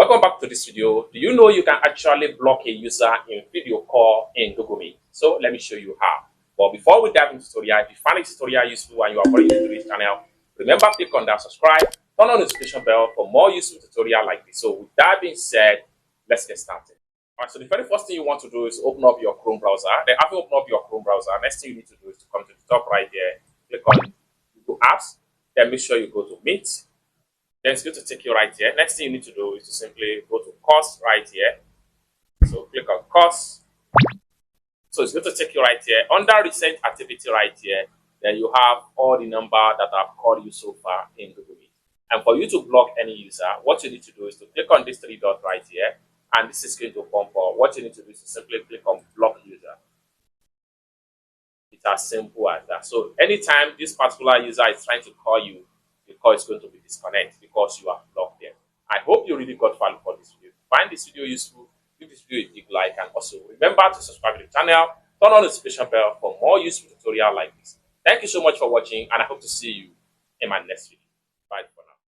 Welcome back to this video. Do you know you can actually block a user in video call in Google Meet? So let me show you how. But before we dive into the tutorial, if you find this tutorial useful and you are already new to this channel, remember click on that subscribe, turn on the notification bell for more useful tutorial like this. So with that being said, let's get started. Alright, so the very first thing you want to do is open up your Chrome browser. Then after you open up your Chrome browser, next thing you need to do is to come to the top right here, click on Google Apps, then make sure you go to Meet. Then it's going to take you right here. Next thing you need to do is to simply go to course right here. So click on course. So it's going to take you right here. Under recent activity right here, then you have all the number that I've called you so far in Google Meet. And for you to block any user, what you need to do is to click on this three dot right here. And this is going to come for what you need to do is to simply click on block user. It's as simple as that. So anytime this particular user is trying to call you, the call is going to be disconnected because you have blocked them. I hope you really got value for this video. If you find this video useful, give this video a big like, and also remember to subscribe to the channel, turn on the notification bell for more useful tutorial like this. Thank you so much for watching, and I hope to see you in my next video.